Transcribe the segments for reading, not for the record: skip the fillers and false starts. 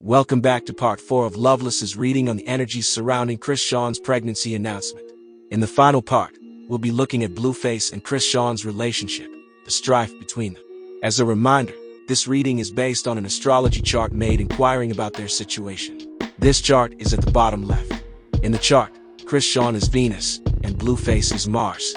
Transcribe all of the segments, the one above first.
Welcome back to part 4 of Loveless's reading on the energies surrounding Chrisean's pregnancy announcement. In the final part, we'll be looking at Blueface and Chrisean's relationship, the strife between them. As a reminder, this reading is based on an astrology chart made inquiring about their situation. This chart is at the bottom left. In the chart, Chrisean is Venus, and Blueface is Mars.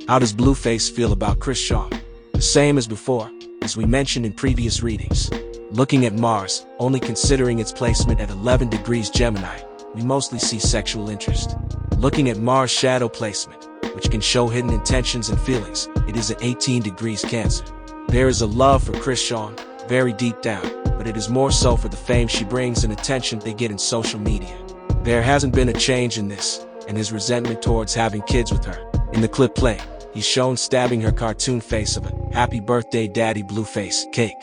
How does Blueface feel about Chrisean? The same as before, as we mentioned in previous readings. Looking at Mars, only considering its placement at 11 degrees Gemini, we mostly see sexual interest. Looking at Mars' shadow placement, which can show hidden intentions and feelings, it is at 18 degrees Cancer. There is a love for Chrisean, very deep down, but it is more so for the fame she brings and attention they get in social media. There hasn't been a change in this, and his resentment towards having kids with her. In the clip playing, he's shown stabbing her cartoon face of a "Happy Birthday Daddy Blueface" cake.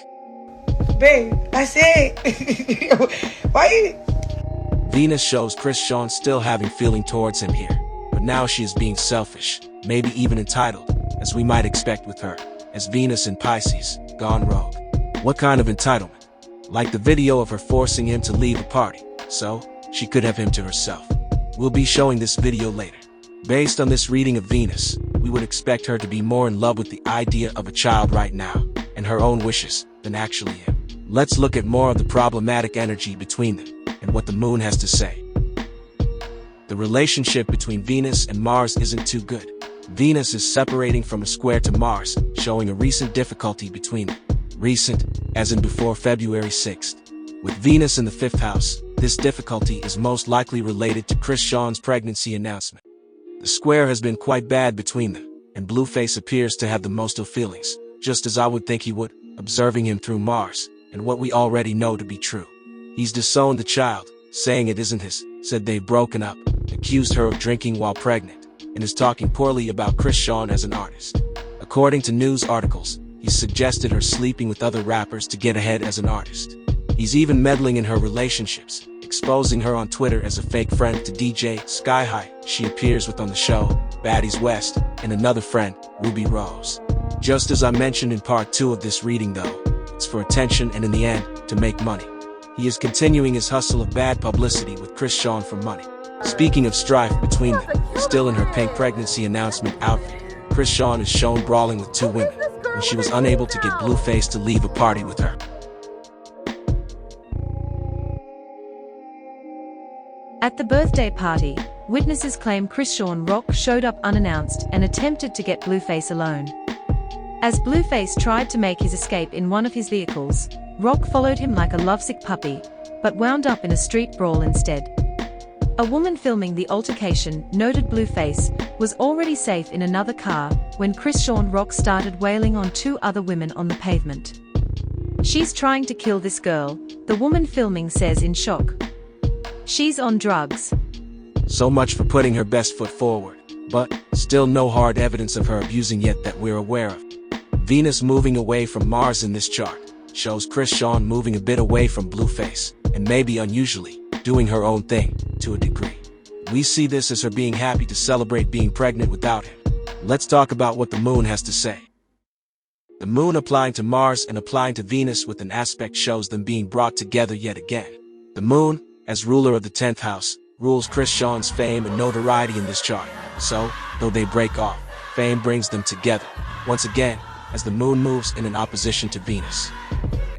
Babe, I said, why you? Venus shows Chrisean still having feeling towards him here, but now she is being selfish, maybe even entitled, as we might expect with her, as Venus in Pisces, gone rogue. What kind of entitlement? Like the video of her forcing him to leave a party, so she could have him to herself. We'll be showing this video later. Based on this reading of Venus, we would expect her to be more in love with the idea of a child right now, and her own wishes, than actually him. Let's look at more of the problematic energy between them, and what the moon has to say. The relationship between Venus and Mars isn't too good. Venus is separating from a square to Mars, showing a recent difficulty between them. Recent, as in before February 6th. With Venus in the 5th house, this difficulty is most likely related to Chrisean's pregnancy announcement. The square has been quite bad between them, and Blueface appears to have the most of feelings, just as I would think he would, observing him through Mars, and what we already know to be true. He's disowned the child, saying it isn't his, said they've broken up, accused her of drinking while pregnant, and is talking poorly about Chrisean as an artist. According to news articles, he's suggested her sleeping with other rappers to get ahead as an artist. He's even meddling in her relationships, exposing her on Twitter as a fake friend to DJ Sky High she appears with on the show, Baddies West, and another friend, Ruby Rose. Just as I mentioned in part 2 of this reading though, it's for attention and in the end, to make money. He is continuing his hustle of bad publicity with Chrisean for money. Speaking of strife between them, still in her pink pregnancy announcement outfit, Chrisean is shown brawling with 2 women, when she was unable to get Blueface to leave a party with her. At the birthday party, witnesses claim Chrisean Rock showed up unannounced and attempted to get Blueface alone. As Blueface tried to make his escape in one of his vehicles, Rock followed him like a lovesick puppy, but wound up in a street brawl instead. A woman filming the altercation noted Blueface was already safe in another car when Chrisean Rock started wailing on 2 other women on the pavement. "She's trying to kill this girl," the woman filming says in shock. "She's on drugs." So much for putting her best foot forward, but still no hard evidence of her abusing yet that we're aware of. Venus moving away from Mars in this chart shows Chrisean moving a bit away from Blueface, and maybe unusually, doing her own thing, to a degree. We see this as her being happy to celebrate being pregnant without him. Let's talk about what the moon has to say. The moon applying to Mars and applying to Venus with an aspect shows them being brought together yet again. The moon, as ruler of the 10th house, rules Chrisean's fame and notoriety in this chart, so, though they break off, fame brings them together, once again, as the moon moves in an opposition to Venus.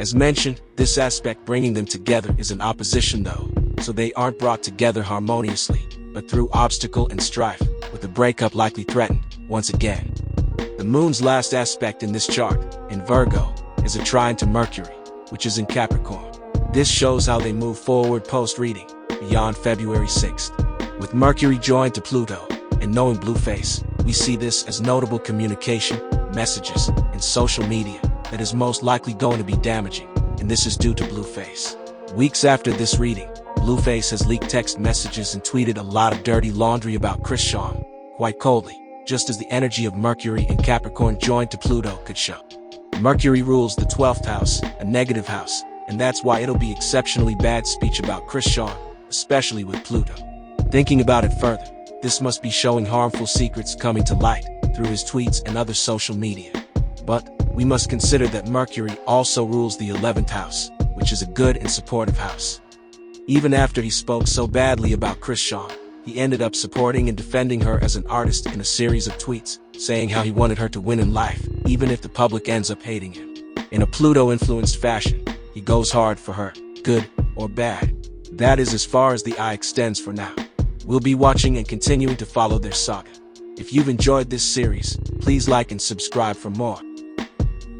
As mentioned, this aspect bringing them together is an opposition though, so they aren't brought together harmoniously, but through obstacle and strife, with a breakup likely threatened, once again. The moon's last aspect in this chart, in Virgo, is a trine to Mercury, which is in Capricorn. This shows how they move forward post-reading, beyond February 6th. With Mercury joined to Pluto, and knowing Blueface, we see this as notable communication, messages, and social media that is most likely going to be damaging, and this is due to Blueface. Weeks after this reading, Blueface has leaked text messages and tweeted a lot of dirty laundry about Chrisean, quite coldly, just as the energy of Mercury and Capricorn joined to Pluto could show. Mercury rules the 12th house, a negative house, and that's why it'll be exceptionally bad speech about Chrisean, especially with Pluto. Thinking about it further, this must be showing harmful secrets coming to light through his tweets and other social media. But we must consider that Mercury also rules the 11th house, which is a good and supportive house. Even after he spoke so badly about Chrisean, he ended up supporting and defending her as an artist in a series of tweets, saying how he wanted her to win in life, even if the public ends up hating him. In a Pluto-influenced fashion, he goes hard for her, good or bad. That is as far as the eye extends for now. We'll be watching and continuing to follow their saga. If you've enjoyed this series, please like and subscribe for more.